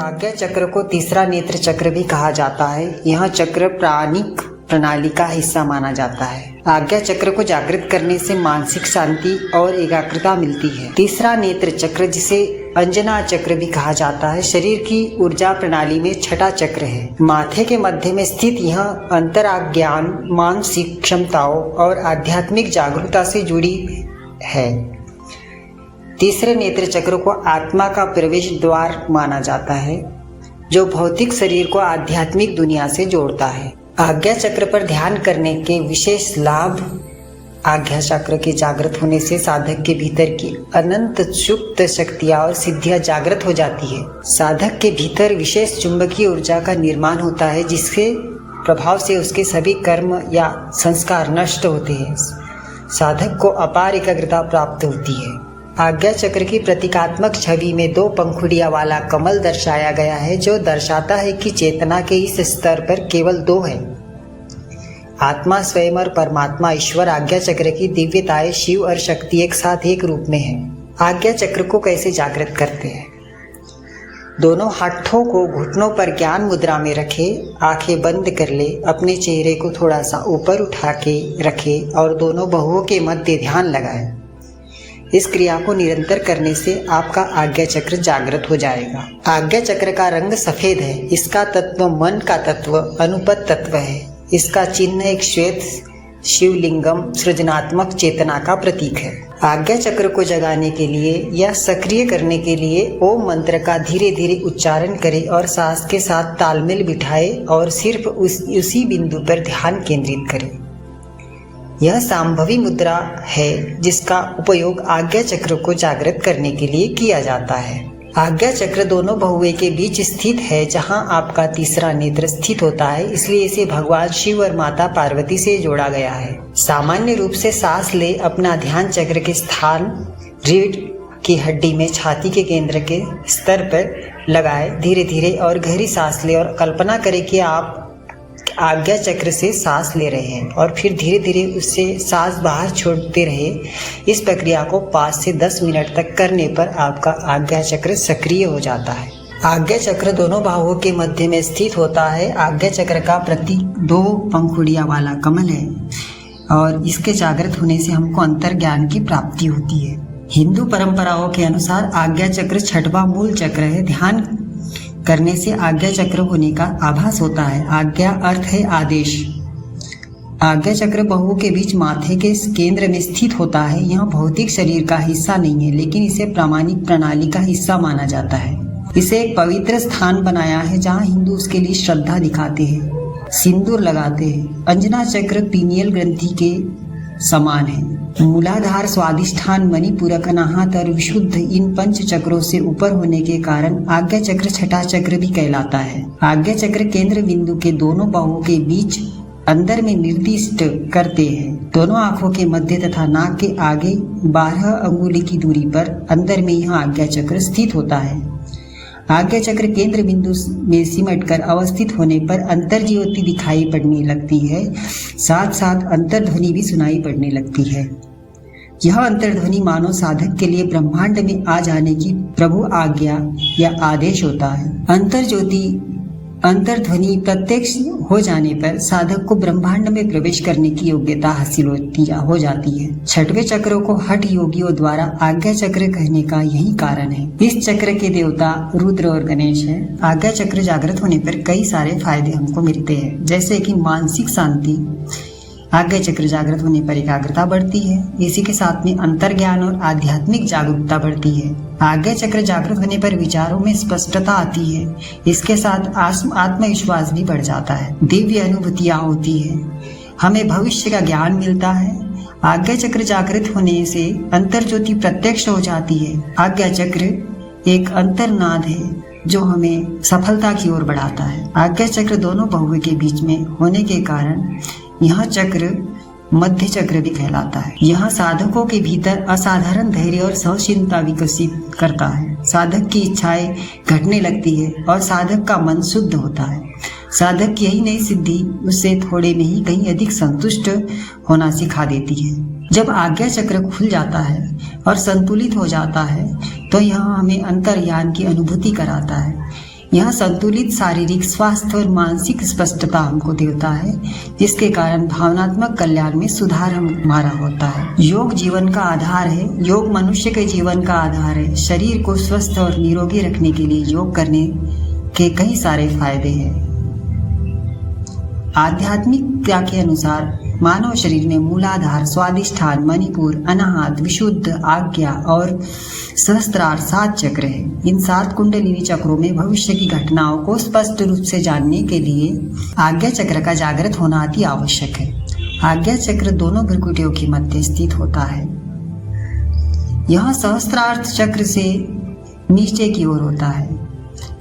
आज्ञा चक्र को तीसरा नेत्र चक्र भी कहा जाता है। यह चक्र प्राणिक प्रणाली का हिस्सा माना जाता है। आज्ञा चक्र को जागृत करने से मानसिक शांति और एकाग्रता मिलती है। तीसरा नेत्र चक्र, जिसे अंजना चक्र भी कहा जाता है, शरीर की ऊर्जा प्रणाली में छठा चक्र है। माथे के मध्य में स्थित यह अंतराज्ञान, मानसिक क्षमताओं और आध्यात्मिक जागरूकता से जुड़ी है। तीसरे नेत्र चक्र को आत्मा का प्रवेश द्वार माना जाता है, जो भौतिक शरीर को आध्यात्मिक दुनिया से जोड़ता है। आज्ञा चक्र पर ध्यान करने के विशेष लाभ। आज्ञा चक्र के जागृत होने से साधक के भीतर की अनंत सुप्त शक्तियां और सिद्धियां जागृत हो जाती है। साधक के भीतर विशेष चुंबकीय ऊर्जा का निर्माण होता है, जिसके प्रभाव से उसके सभी कर्म या संस्कार नष्ट होते हैं। साधक को अपार एकाग्रता प्राप्त होती है। आज्ञा चक्र की प्रतीकात्मक छवि में 2 पंखुड़ियों वाला कमल दर्शाया गया है, जो दर्शाता है कि चेतना के इस स्तर पर केवल 2 है, आत्मा स्वयं और परमात्मा ईश्वर। आज्ञा चक्र की दिव्यताएं शिव और शक्ति एक साथ एक रूप में है। आज्ञा चक्र को कैसे जागृत करते हैं? दोनों हाथों को घुटनों पर ज्ञान मुद्रा में रखे, आंखें बंद कर ले, अपने चेहरे को थोड़ा सा ऊपर उठा के रखे और दोनों बाहुओं के मध्य ध्यान लगाए। इस क्रिया को निरंतर करने से आपका आज्ञा चक्र जागृत हो जाएगा। आज्ञा चक्र का रंग सफेद है। इसका तत्व मन का तत्व अनुपत तत्व है। इसका चिन्ह एक श्वेत शिवलिंगम सृजनात्मक चेतना का प्रतीक है। आज्ञा चक्र को जगाने के लिए या सक्रिय करने के लिए ओम मंत्र का धीरे धीरे उच्चारण करें और सांस के साथ तालमेल बिठाए और सिर्फ उसी बिंदु पर ध्यान केंद्रित करें। यह संभवी मुद्रा है, जिसका उपयोग आज्ञा चक्र को जागृत करने के लिए किया जाता है। आज्ञा चक्र दोनों बहुए के बीच स्थित है, जहां आपका तीसरा नेत्र स्थित होता है, इसलिए इसे भगवान शिव और माता पार्वती से जोड़ा गया है। सामान्य रूप से सांस ले अपना ध्यान चक्र के स्थान रीढ़ की हड्डी में छाती के केंद्र के स्तर पर लगाए। धीरे धीरे और गहरी सांस ले और कल्पना करें कि आप आज्ञा चक्र से सांस ले रहे हैं और फिर धीरे धीरे उससे सांस बाहर छोड़ते रहे। इस प्रक्रिया को 5 से 10 मिनट तक करने पर आपका आज्ञा चक्र सक्रिय हो जाता है। आज्ञा चक्र दोनों बाहुओं के मध्य में स्थित होता है। आज्ञा चक्र का प्रतीक 2 पंखुड़ियों वाला कमल है और इसके जागृत होने से हमको अंतर ज्ञान की प्राप्ति होती है। हिंदू परंपराओं के अनुसार आज्ञा चक्र 6वां मूल चक्र है। ध्यान करने से आज्ञा चक्र होने का आभास होता है। आज्ञा अर्थ है आदेश। आज्ञा चक्र बाहुओं के बीच माथे के केंद्र में स्थित होता है। यह भौतिक शरीर का हिस्सा नहीं है, लेकिन इसे प्रामाणिक प्रणाली का हिस्सा माना जाता है। इसे एक पवित्र स्थान बनाया है, जहाँ हिंदू उसके लिए श्रद्धा दिखाते हैं, सिंदूर लगाते हैं। अंजना चक्र पीनियल ग्रंथि के समान है। मूलाधार, स्वादिष्ठान, मणिपूरक, अनाहत और विशुद्ध इन 5 चक्रों से ऊपर होने के कारण आज्ञा चक्र छठा चक्र भी कहलाता है। आज्ञा चक्र केंद्र बिंदु के दोनों बाहुओं के बीच अंदर में निर्दिष्ट करते हैं। दोनों आंखों के मध्य तथा नाक के आगे 12 अंगुली की दूरी पर अंदर में यह आज्ञा चक्र स्थित होता है। आज्ञा चक्र केंद्र बिंदु में सिमटकर अवस्थित होने पर अंतर ज्योति दिखाई पड़ने लगती है, साथ साथ अंतर्ध्वनि भी सुनाई पड़ने लगती है। यह अंतर्ध्वनि मानव साधक के लिए ब्रह्मांड में आ जाने की प्रभु आज्ञा या आदेश होता है। अंतर्ध्वनि प्रत्यक्ष हो जाने पर साधक को ब्रह्मांड में प्रवेश करने की योग्यता हासिल हो जाती है। 6वें चक्र को हठ योगियों द्वारा आज्ञा चक्र कहने का यही कारण है। इस चक्र के देवता रुद्र और गणेश है। आज्ञा चक्र जागृत होने पर कई सारे फायदे हमको मिलते हैं, जैसे कि मानसिक शांति। आज्ञा चक्र जागृत होने पर एकाग्रता बढ़ती है। इसी के साथ में अंतर्ज्ञान और आध्यात्मिक जागरूकता बढ़ती है। आज्ञा चक्र जागृत होने पर विचारों में स्पष्टता आती है। इसके साथ आत्मविश्वास भी बढ़ जाता है। दिव्य अनुभूतियां होती है। हमें भविष्य का ज्ञान मिलता है। आज्ञा चक्र जागृत होने से अंतर ज्योति प्रत्यक्ष हो जाती है। आज्ञा चक्र एक अंतर्नाद है जो हमें सफलता की ओर बढ़ाता है। आज्ञा चक्र दोनों बाहुओं के बीच में होने के कारण यह चक्र मध्य चक्र भी कहलाता है। यह साधकों के भीतर असाधारण धैर्य और सहनशीलता विकसित करता है। साधक की इच्छाएं घटने लगती है और साधक का मन शुद्ध होता है। साधक की यही नई सिद्धि उससे थोड़े में ही कहीं अधिक संतुष्ट होना सिखा देती है। जब आज्ञा चक्र खुल जाता है और संतुलित हो जाता है तो यह हमें अंतर्ज्ञान की अनुभूति कराता है। यह संतुलित शारीरिक स्वास्थ्य और मानसिक स्पष्टता हमको देता है, जिसके कारण भावनात्मक कल्याण में सुधार हमारा होता है। योग जीवन का आधार है। योग मनुष्य के जीवन का आधार है। शरीर को स्वस्थ और निरोगी रखने के लिए योग करने के कई सारे फायदे हैं। आध्यात्मिकता के अनुसार मानव शरीर में मूलाधार, स्वादिष्ठान, मणिपुर, अनाहत, विशुद्ध, आज्ञा और सहस्त्रार 7 चक्र हैं। इन 7 कुंडलिनी चक्रों में भविष्य की घटनाओं को स्पष्ट रूप से जानने के लिए आज्ञा चक्र का जागृत होना अति आवश्यक है। आज्ञा चक्र दोनों भ्रुकुटियों के मध्य स्थित होता है। यह सहस्त्रार्थ चक्र से नीचे की ओर होता है।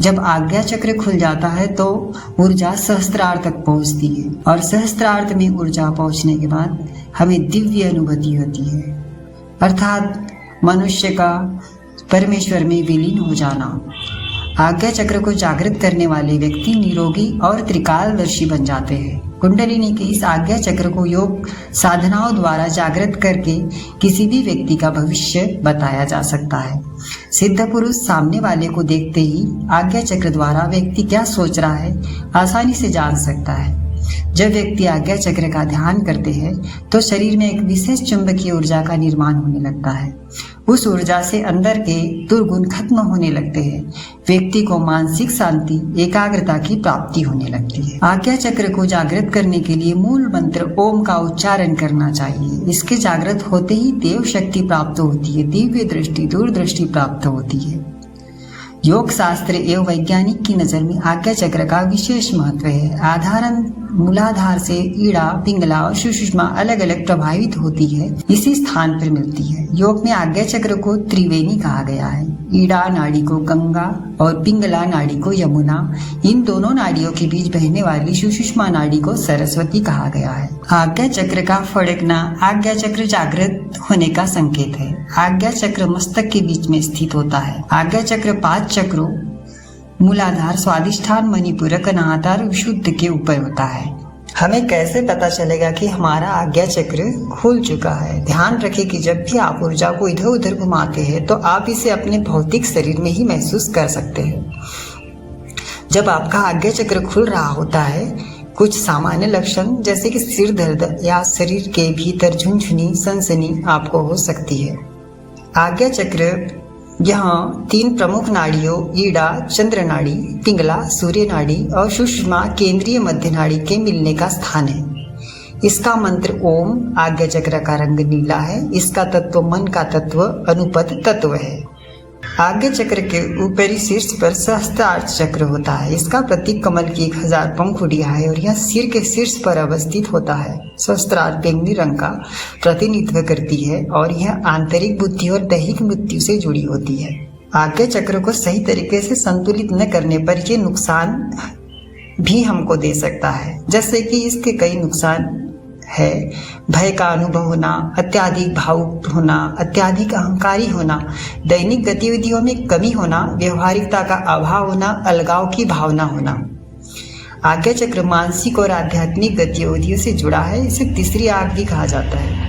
जब आज्ञा चक्र खुल जाता है तो ऊर्जा सहस्त्रार्थ तक पहुंचती है और सहस्त्रार्थ में ऊर्जा पहुंचने के बाद हमें दिव्य अनुभूति होती है, अर्थात मनुष्य का परमेश्वर में विलीन हो जाना। आज्ञा चक्र को जागृत करने वाले व्यक्ति निरोगी और त्रिकालदर्शी बन जाते हैं। कुंडलिनी के इस आज्ञा चक्र को योग साधनाओं द्वारा जागृत करके किसी भी व्यक्ति का भविष्य बताया जा सकता है। सिद्ध पुरुष सामने वाले को देखते ही आज्ञा चक्र द्वारा व्यक्ति क्या सोच रहा है आसानी से जान सकता है। जब व्यक्ति आज्ञा चक्र का ध्यान करते हैं तो शरीर में एक विशेष चुंबकीय ऊर्जा का निर्माण होने लगता है। उस ऊर्जा से अंदर के दुर्गुण खत्म होने लगते हैं। व्यक्ति को मानसिक शांति, एकाग्रता की प्राप्ति होने लगती है। आज्ञा चक्र को जागृत करने के लिए मूल मंत्र ओम का उच्चारण करना चाहिए। इसके जागृत होते ही देव शक्ति प्राप्त होती है, दिव्य दृष्टि, दूरदृष्टि प्राप्त होती है। योग शास्त्र एवं वैज्ञानिक की नजर में आज्ञा चक्र का विशेष महत्व है। आधारण मूलाधार से ईड़ा, पिंगला और सुषुम्ना अलग अलग प्रभावित होती है, इसी स्थान पर मिलती है। योग में आज्ञा चक्र को त्रिवेणी कहा गया है। ईड़ा नाड़ी को गंगा और पिंगला नाड़ी को यमुना, इन दोनों नाड़ियों के बीच बहने वाली सुषुम्ना नाड़ी को सरस्वती कहा गया है। आज्ञा चक्र का फड़कना आज्ञा चक्र जागृत होने का संकेत है। आज्ञा चक्र मस्तक के बीच में स्थित होता है। आज्ञा चक्र 5 चक्रों मूलाधार, स्वादिष्ठान, मणिपुर, अनाहत और विशुद्ध के ऊपर होता है। हमें कैसे पता चलेगा कि हमारा आज्ञा चक्र खुल चुका है? ध्यान रखें कि जब भी आप ऊर्जा को इधर उधर घुमाते हैं तो आप इसे अपने भौतिक शरीर में ही महसूस कर सकते हैं। जब आपका आज्ञा चक्र खुल रहा होता है, कुछ सामान्य लक्षण जैसे कि सिर दर्द या शरीर के भीतर झुनझुनी, सनसनी आपको हो सकती है। आज्ञा चक्र यहाँ 3 प्रमुख नाड़ियों ईड़ा, चंद्र नाड़ी, पिंगला, सूर्य नाड़ी और सुषुम्ना केंद्रीय मध्य नाड़ी के मिलने का स्थान है। इसका मंत्र ओम। आज्ञा चक्र का रंग नीला है। इसका तत्व मन का तत्व अनुपद तत्व है। आज्ञा चक्र के ऊपरी शीर्ष पर सहस्त्रार्थ चक्र होता है। इसका प्रतीक कमल की 1000 पंखुड़ियां है और यह सिर के शीर्ष पर अवस्थित होता है। सहस्त्रार्थ बैंगनी रंग का प्रतिनिधित्व करती है और यह आंतरिक बुद्धि और दैहिक मृत्यु से जुड़ी होती है। आज्ञा चक्र को सही तरीके से संतुलित न करने पर यह नुकसान भी हमको दे सकता है, जैसे कि इसके कई नुकसान है। भय का अनुभव होना, अत्याधिक भावुक होना, अत्याधिक अहंकारी होना, दैनिक गतिविधियों में कमी होना, व्यवहारिकता का अभाव होना, अलगाव की भावना होना। आज्ञा चक्र मानसिक और आध्यात्मिक गतिविधियों से जुड़ा है। इसे तीसरी आंख भी कहा जाता है।